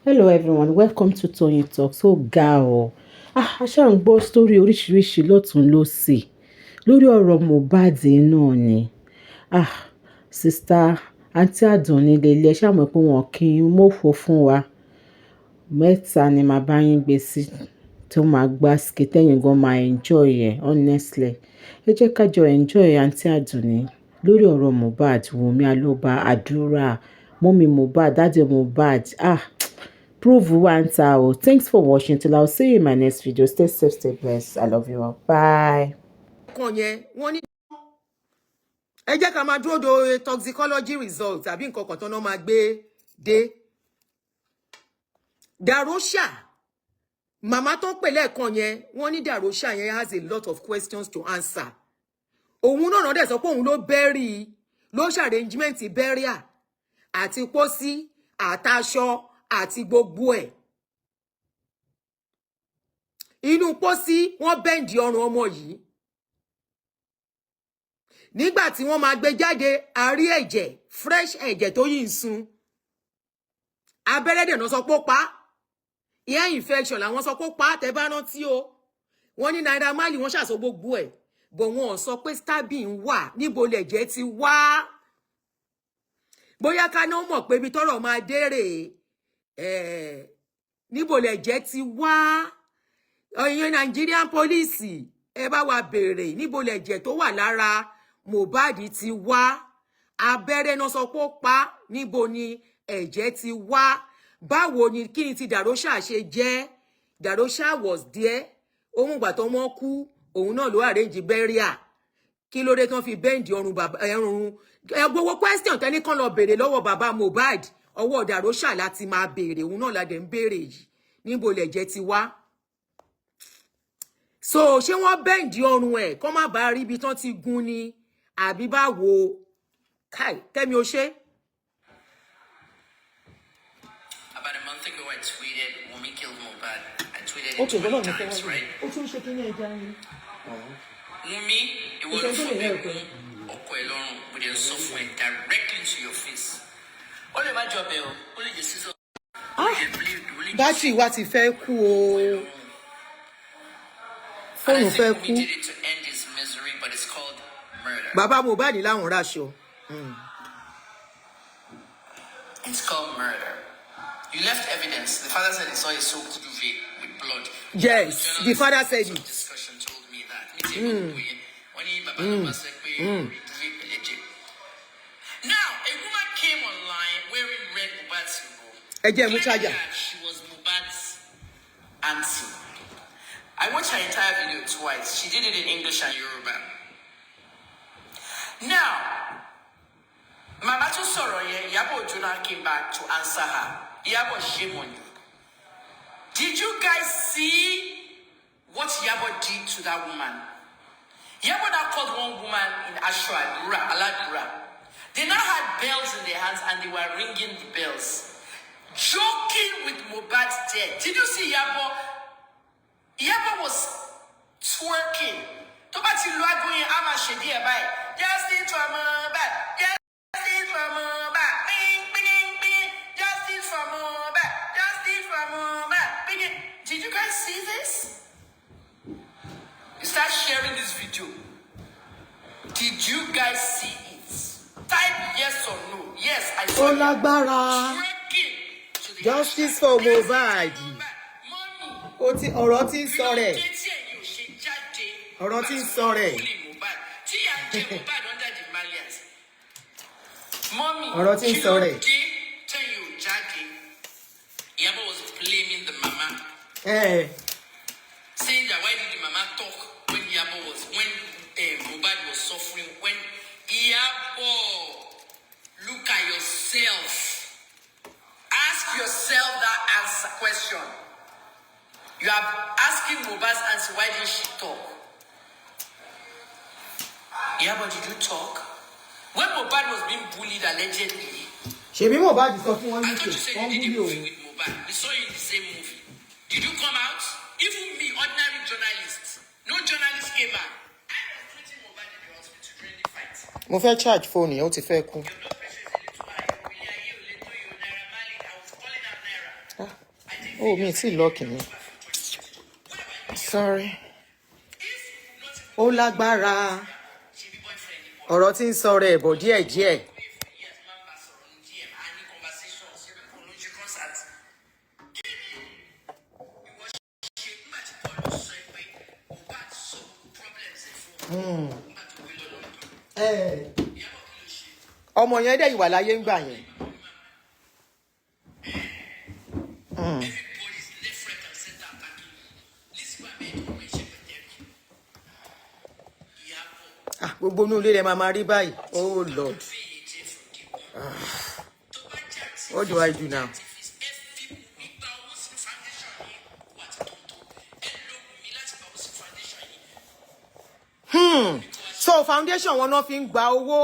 Hello everyone, welcome to Tony Talk. So ga o. A ṣáà ń gbọ́ story oríṣiríṣi lọ́tún lósì lórí ọ̀rọ̀ Muhbad náà ni. Sista Aunty Adunni lélẹ̀ ṣáà mọ̀ pé wọn kì í mọ̀fọ́ fún wa. Mẹ́ta ni màá bá yín gbé sí tó máa gbá ski tẹ́yìn gan máa enjoy ẹ̀ honestly. Ẹ jẹ́ ká jọ enjoy Aunty Adunni lórí ọ̀rọ̀ Muhbad, Wunmi Aloba, àdúrà, mọ́mí Muhbad, dáàdì Muhbad. Prove one towel. Thanks for watching. Till I'll see you in my next video. Stay safe, stay blessed. I love you all. Bye. Ẹ jẹ́ ká máa dúró de toxicology results àbí nǹkan kan tó náà máa gbé dé. Darosha màmá tó ń pè lẹ́ẹ̀kan yẹn wọ́n ní Darosha yẹn has a lot of questions to answer. Òun náà dẹ̀ sọ pé òun ló ṣarrangement burial àti pósí àtàṣọ àti gbogbo ẹ̀. Inú pósí wọ́n bẹ́ǹdì ọrùn ọmọ yìí. Nígbà tí wọ́n máa gbé jáde a rí ẹ̀jẹ̀ fresh ẹ̀jẹ̀ tó yìí ń sun. Abẹ́rẹ́ dẹ̀ náà sọ pé ó pa. Ear infection làwọn sọ pé ó pa tẹ́ bá rántí o. Wọ́n ní Naira Marley wọ́n ṣàsọ gbogbo ẹ̀. Bọ̀ wọn ò sọ pé stabbing wà níbo lẹ̀jẹ̀ ti wá. Bóyá ká náà mọ̀ pé ibi tọ́rọ̀ máa dérè. Níbo lẹ̀jẹ̀ ti wá. Ọ̀yàn Nigerian police ẹ bá wa béèrè níbo lẹ̀jẹ̀ tó wà lára Muhbad ti wá. Abẹ́rẹ́ náà sọ pé ó pa níbo ni ẹ̀jẹ̀ ti wá. Báwo ni kí ni ti Darosha ṣe jẹ́? Darosha was there. Ohun gbà tó wọ́n kú òun náà ló arrange burial. Kí ló dé tán fi bẹ́ǹdì ọrùn bàbá ẹrùn gbogbo question tẹ́ni kan lọ béèrè lọ́wọ́ bàbá Muhbad ọwọ́ Darosha láti máa béèrè òun náà la dẹ̀ ń béèrè yìí níbo lẹ̀jẹ̀ ti wá. So ṣé wọ́n bẹ́ǹdì ọrùn ẹ̀ kó má bàa rí ibi tán ti gún ni àbí báwo? Kai Kẹ́mi ó ṣe. About a month ago, I tweeted, Wunmi killed Muhbad. I tweeted it 20 times, right? Wunmi, it was for me, with your software directly to your face. Only my job, only the scissors. Bátìrì wa ti fẹ́ kú o. Fóònù fẹ́ kú. Did it to end his misery, but it's called murder. Bàbá Muhbad láwọn ráṣọ. It's called murder. You left evidence. The father said he saw a soaked duvet with blood. Yes, the father said it. Discussion told me that. Now, a woman came online wearing red Muhbad's logo. She was Muhbad's auntie. I watched her entire video twice. She did it in English and Yoruba. Now, Mama to Soroye, Yabo Jonah came back to answer her. Yabo, shame on you. Did you guys see what Yabo did to that woman? Yabo now called one woman in Ashra, Aladura. They now had bells in their hands and they were ringing the bells, joking with Muhbad's death. Did you see Yabo? Yabo was twerking. Tobati Luagoyin Ama Shedi Ebai. Justice for Muhbad. Justice for Muhbad. Bing, bing, bing. Justice for Muhbad. Justice for Muhbad. Bing. Did you guys see this? You start sharing this video. Did you guys see it? Type yes or no. Yes, I saw it. Justice for Muhbad. Ọ̀rọ̀ tí ń sọ rẹ̀. Ọ̀rọ̀ tí ń sọ rẹ̀. Ọ̀rọ̀ tí ń sọ rẹ̀. Yabo was blaming the mama. Saying that why did the mama talk when Muhbad was suffering? When Yabo, look at yourself. Ask yourself that answer question. You are asking Muhbad's answer, why didn't she talk? Yabo, did you talk? When Muhbad was being bullied allegedly, Muhbad sọ fún wọn I thought you said you did a movie with Muhbad. We saw you in the same movie. Did you come out? Even me, ordinary journalist. No journalist came out. I was treating Muhbad in the hospital during the fight. Mo fẹ́ charge phone yẹn, ó ti fẹ́ kú. Your blood pressure is a little high. Oh, me see locking. Sorry. Ó lágbára. Ọ̀rọ̀ tí ń sọ rẹ̀ bọ̀ díẹ̀. Ọmọ yẹn dẹ̀ ìwà láyé ń gbà yẹn. Gbogbo inú ilé rẹ̀ máa rí báyìí. Oh Lord. What do I do now? So foundation wọn náà fi ń gba owó.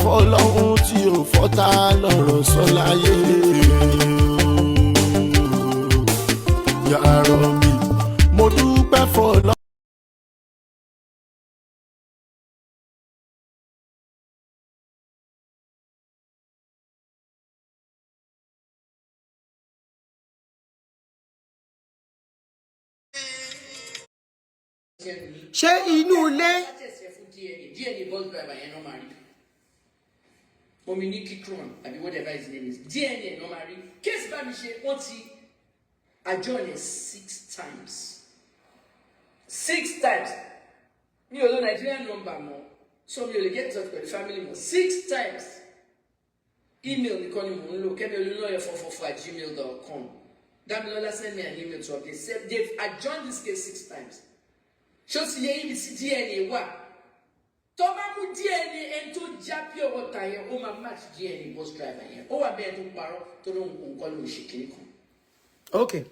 Fọlọ́hún tí ò fọ́tá lọ́rọ̀ sọ láyé. Yàrá mi, mo dúpẹ́ fọlọ́hún. Ṣé inú ilé? Mominikikron, I mean whatever his name is. DNA normally. Case Bamishe, what's he? Adunni 6 times. 6 times. You know Nigerian number more. So you will get to the family more. 6 times. Email the calling look. Lawyer444@gmail.com. Damilola send me an email to update. They've adjourned this case 6 times. Shows you DNA what? Tomamu DNA and to Japio water here, oh my match DNA bus driver here. Oh, I bear to borrow to don't call me shaking. Okay.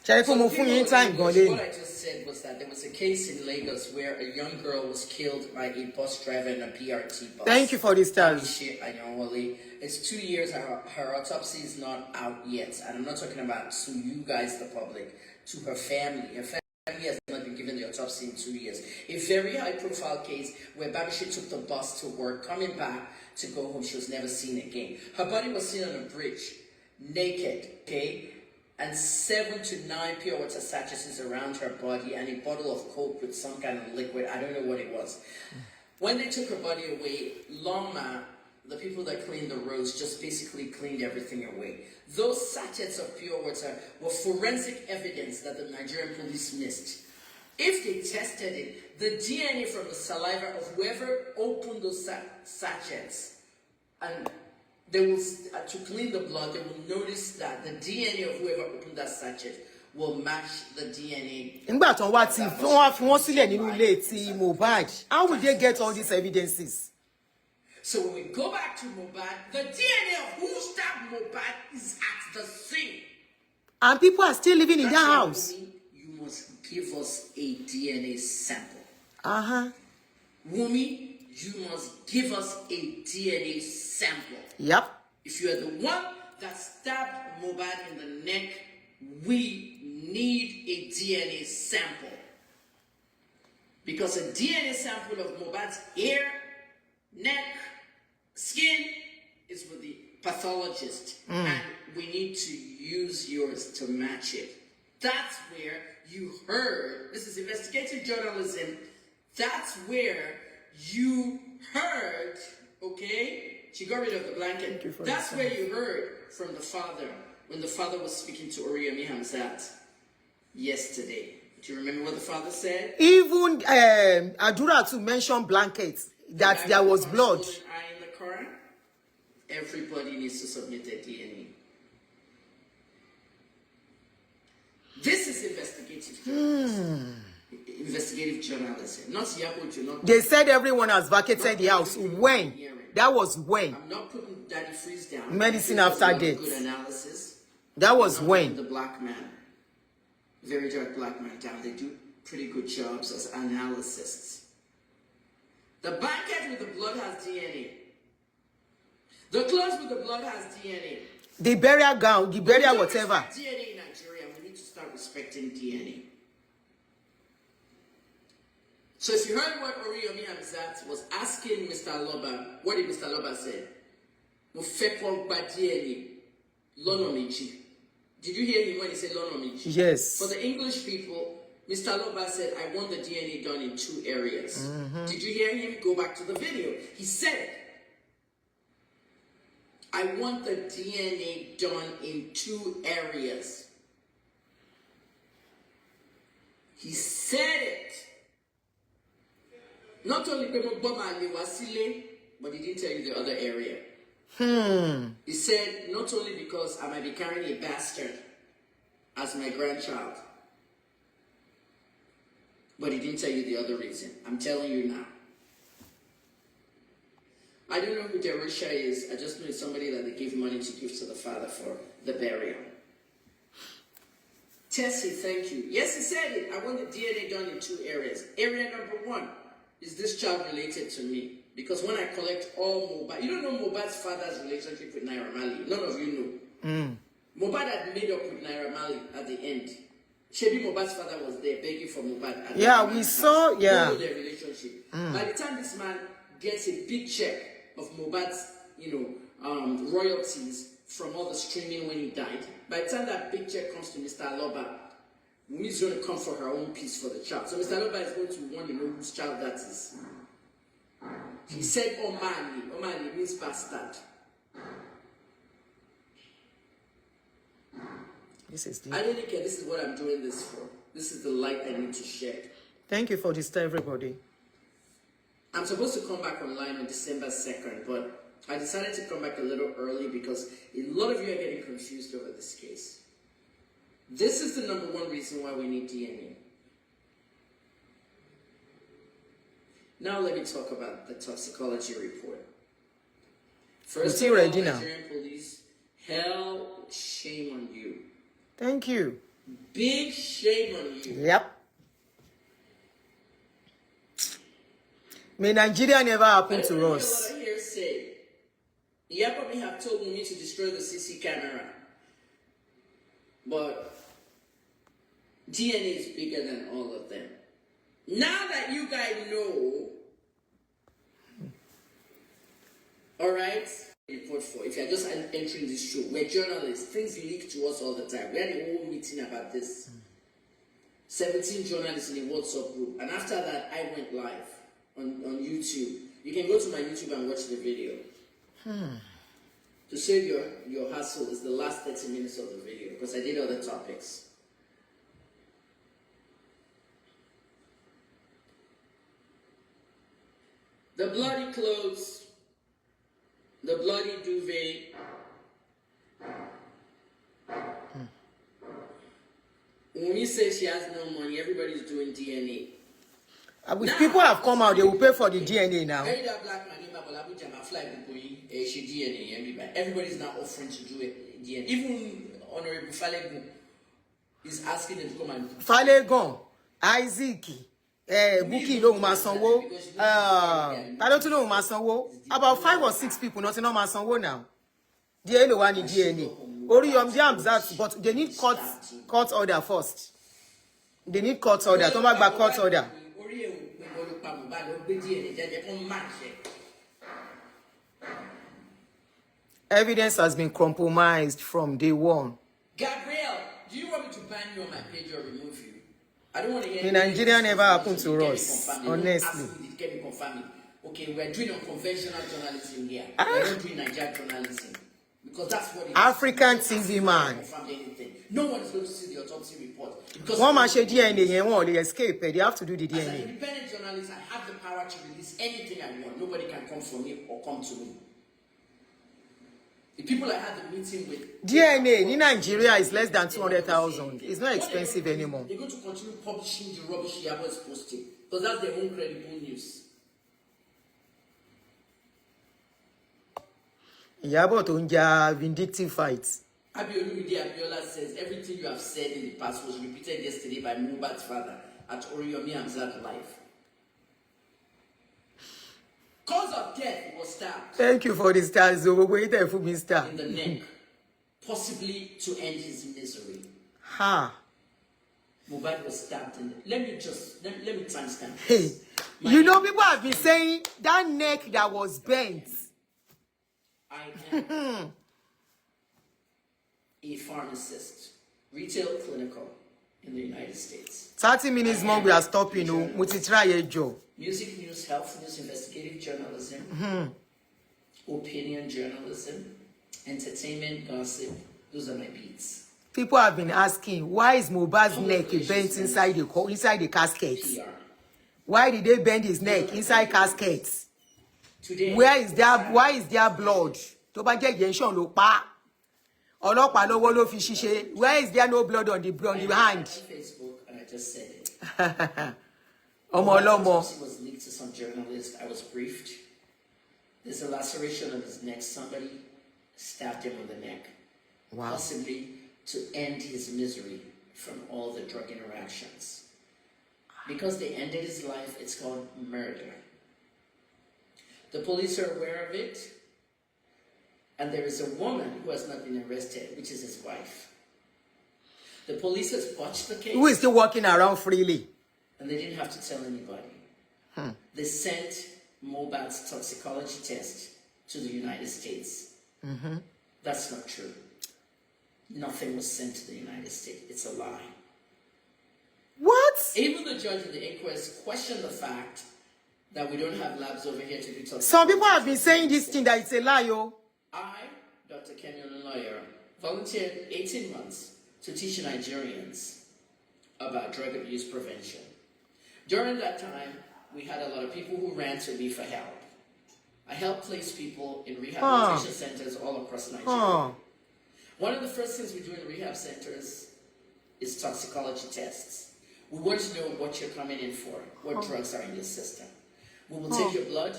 Shall I come in time? What I just said was that there was a case in Lagos where a young girl was killed by a bus driver in a PRT bus. Thank you for this, stars. It's 2 years, her autopsy is not out yet. And I'm not talking about to you guys, the public, to her family. Her family has not been given the autopsy in 2 years. A very high-profile case where Babisha took the bus to work, coming back to go home. She was never seen again. Her body was seen on a bridge, naked, okay? And 7 to 9 pure water sachets around her body and a bottle of Coke with some kind of liquid. I don't know what it was. When they took her body away, Longma, the people that cleaned the roads, just basically cleaned everything away. Those sachets of pure water were forensic evidence that the Nigerian police missed. If they tested it, the DNA from the saliva of whoever opened those sachets, and they will, to clean the blood, they will notice that the DNA of whoever opened that sachet will match the DNA. How would they get all these evidences? So when we go back to Muhbad, the DNA of who stabbed Muhbad is at the scene. And people are still living in that house. You must give us a DNA sample. Wumi, you must give us a DNA sample. Yep. If you are the one that stabbed Muhbad in the neck, we need a DNA sample. Because a DNA sample of Muhbad's hair, neck, skin is with the pathologist. And we need to use yours to match it. That's where you heard, this is investigative journalism, that's where you heard, okay? She got rid of the blanket. That's where you heard from the father, when the father was speaking to Oriyemi Hamzat yesterday. Do you remember what the father said? Even Adura to mention blankets, that there was blood. In the Quran, everybody needs to submit their DNA. This is investigative journalism. Investigative journalism. Not Yabuju, not. They said everyone has vacated the house. When? That was when. I'm not putting Daddy Freeze down. Medicine Freeze after was death. Good analysis. That was I'm not when. putting the black man, very dark black man down. They do pretty good jobs as analysts. The blanket with the blood has DNA. The clothes with the blood has DNA. The burial gown, the burial whatever. DNA in Nigeria, we need to start respecting DNA. So if you heard what Whaoooo.OMG was asking Mr. Loba, what did Mr. Loba say? Mo fẹ́ kó gba DNA lọ́nà méjì. Did you hear him when he said lọ́nà méjì? Yes. For the English people, Mr. Loba said, I want the DNA done in 2 areas. Did you hear him? Go back to the video. He said, I want the DNA done in 2 areas. He said it. Not only Wasile, but he didn't tell you the other area. He said, not only because I might be carrying a bastard as my grandchild, but he didn't tell you the other reason. I'm telling you now. I don't know who Derisha is. I just know it's somebody that they give money to give to the father for the burial. Tessie, thank you. Yes, he said it. I want the DNA done in 2 areas. Area number 1, is this child related to me? Because when I collect all Muhbad, you don't know Muhbad's father's relationship with Naira Marley. None of you know. Muhbad had made up with Naira Marley at the end. Shebi Muhbad's father was there begging for Muhbad. Yeah, we saw, yeah. Don't know their relationship. By the time this man gets a big check of Muhbad's, royalties from all the streaming when he died, by the time that big check comes to Mr. Aloba, Mumi's going to come for her own piece for the child. So Mr. Aloba is going to want to know whose child that is. He said Omani. Omani means bastard. This is I don't care. This is what I'm doing this for. This is the light I need to share. Thank you for this to everybody. I'm supposed to come back online on December 2nd, but I decided to come back a little early because a lot of you are getting confused over this case. This is the number 1 reason why we need DNA. Now let me talk about the toxicology report. First of all, Nigerian police, hell, shame on you. Thank you. Big shame on you. Yep. May Nigeria never happen to us. A lot of hearsay. Yapa may have told me to destroy the CC camera. But DNA is bigger than all of them. Now that you guys know, alright, report for, if you're just entering this show, we're journalists, things leak to us all the time. We had a whole meeting about this. 17 journalists in a WhatsApp group. And after that, I went live on YouTube. You can go to my YouTube and watch the video. To save your hassle is the last 30 minutes of the video because I did other topics. The bloody clothes, the bloody duvet. When we say she has no money, everybody's doing DNA. If people have come out, they will pay for the DNA now. Everybody's now offering to do it DNA. Even Honorable Falegu is asking them to come and do Falegon, Isaac, Buki no Masanwo, Talotu no Masanwo. About 5 or 6 people, not enough Masanwo now. DNA one in DNA. Whaoooo.OMG, but they need court order first. They need court order. Come back court order. Evidence has been compromised from day 1. Gabriel, do you want me to ban you on my page or remove you? I don't want to hear. In Nigeria, never happened to us, honestly. Okay, we're doing unconventional journalism here. We're not doing Nigerian journalism. Because that's what it is. African TV man. No one is going to see the autopsy report. Because one man share DNA, they escape. They have to do the DNA. As an independent journalist, I have the power to release anything I want. Nobody can come for me or come to me. The people I had the meeting with... DNA in Nigeria is less than 200,000. It's not expensive anymore. They're going to continue publishing the rubbish Yabo is posting. Because that's their own credible news. Ìyábọ̀ tó ń jà vindictive fight. Abiola says everything you have said in the past was repeated yesterday by Muhbad's father at Oriyomi Hamzat Live. Cause of death was stabbed. Thank you for the stars. Star. In the neck, possibly to end his misery. Ha. Muhbad was stabbed in the... Let me timestamp. Hey, you know, people have been saying that neck that was bent. I am a pharmacist, retail clinical in the United States. 30 minutes more, we are stopping. Try a job. Music news, health news, investigative journalism, opinion journalism, entertainment, gossip. Those are my beats. People have been asking, why is Muhbad's neck bent inside the casket? PR. Why did they bend his neck inside caskets? Today, Why is there blood? Tó bá jẹ́ injection ló pa. Ọlọ́pàá lọ́wọ́ ló fi ṣiṣẹ́. Where is there no blood on the hand? Facebook, and I just said it. Ọmọ ọlọ́mọ. Autopsy was leaked to some journalists. I was briefed. There's a laceration of his neck. Somebody stabbed him on the neck. Wow. Possibly to end his misery from all the drug interactions. Because they ended his life, it's called murder. The police are aware of it. And there is a woman who has not been arrested, which is his wife. The police has botched the case. Who is still walking around freely? And they didn't have to tell anybody. They sent Muhbad's toxicology test to the United States. That's not true. Nothing was sent to the United States. It's a lie. What? Even the judge of the inquest questioned the fact that we don't have labs over here to do toxicology. Some people have been saying this thing that it's a lie, yo. I, Dr. Kenyon Lawyer, volunteered 18 months to teach Nigerians about drug abuse prevention. During that time, we had a lot of people who ran to me for help. I helped place people in rehabilitation centers all across Nigeria. One of the first things we do in rehab centers is toxicology tests. We want to know what you're coming in for, what drugs are in your system. We will take your blood,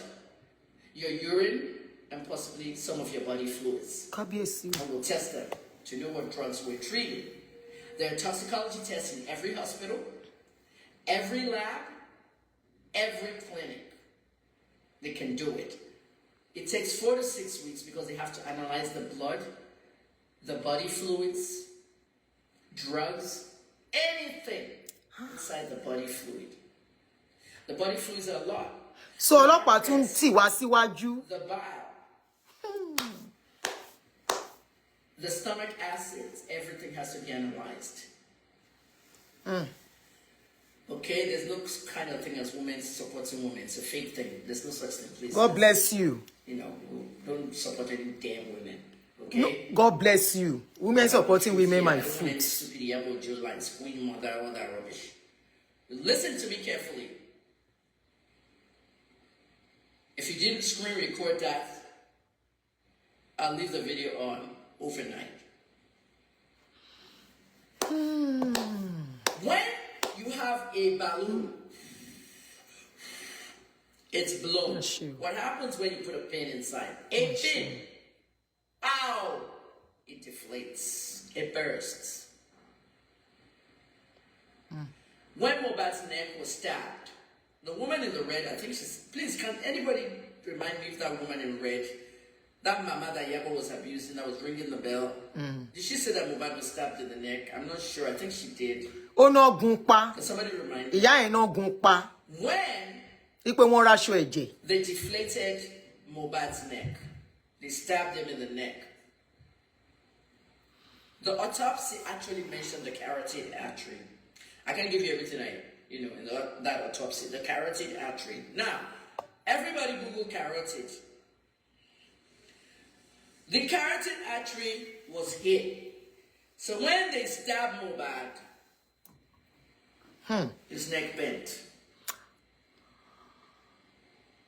your urine, and possibly some of your body fluids. And we'll test them to know what drugs we're treating. There are toxicology tests in every hospital, every lab, every clinic. They can do it. It takes 4 to 6 weeks because they have to analyze the blood, the body fluids, drugs, anything inside the body fluid. The body fluids are a lot. So ọlọ́pàá tún tì wá síwájú. The bile. The stomach acids, everything has to be analyzed. Okay, there's no kind of thing as women supporting women. It's a fake thing. There's no such thing, please. God bless you. You know, don't support any damn women. Okay? No, God bless you. Women supporting women, my foot. foot. Queen mother, all that rubbish. Listen to me carefully. If you didn't screen record that, I'll leave the video on overnight. When you have a balloon, it's blown. What happens when you put a pin inside? A pin. Ow! It deflates. It bursts. When Muhbad's neck was stabbed, the woman in the red, I think she's... Please, can anybody remind me if that woman in red, that mama that Yabo was abusing, that was ringing the bell, did she say that Muhbad was stabbed in the neck? I'm not sure. I think she did. Oh no, gunpa. Can somebody remind me? Ìyá ẹ̀ náà gunpa. When Ipe wọ́n raṣọ ẹ̀jẹ̀. they deflated Muhbad's neck, they stabbed him in the neck. The autopsy actually mentioned the carotid artery. I can give you everything in that autopsy. The carotid artery. Now, everybody Google carotid. The carotid artery was hit. So when they stabbed Muhbad, his neck bent.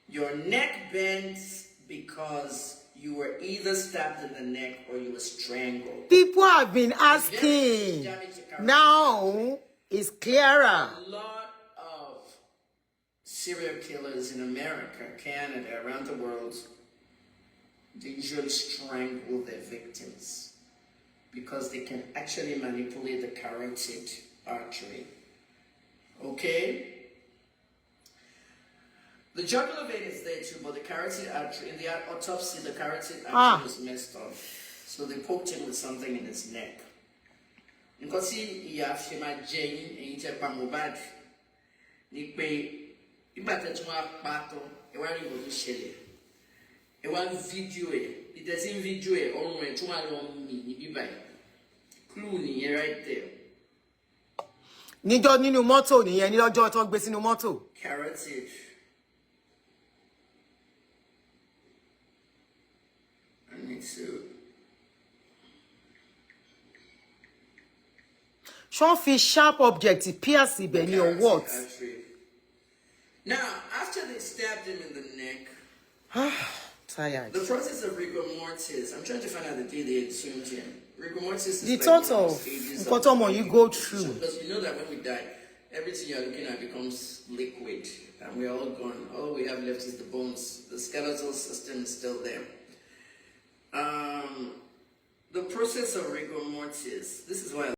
Your neck bends because you were either stabbed in the neck or you were strangled. People have been asking. Now it's clearer. A lot of serial killers in America, Canada, around the world they usually strangle their victims because they can actually manipulate the carotid artery. Okay? The jugular vein is there too, but the carotid artery, in the autopsy, the carotid artery was messed up. So they poked him with something in his neck. Because he has Jane and he said, Muhbad, Ibee that one battle, a one you shell. A one video, it doesn't video on when two along me, Ibee. Clue right there. Níjọ́ nínú mọ́tò nìyẹn ní lọ́jọ́ tó gbé sínú mọ́tò. Carotid. I need to. Ṣọ́n fi sharp object pierce ibẹ̀ ni or what? Now, after they stabbed him in the neck, Tired. the process of rigor mortis, I'm trying to find out the day they exhumed him. Rigor mortis is The like thought one of stages what you go through. Because you know that when we die, everything you're looking at becomes liquid, and we're all gone. All we have left is the bones. The skeletal system is still there. The process of rigor mortis, this is why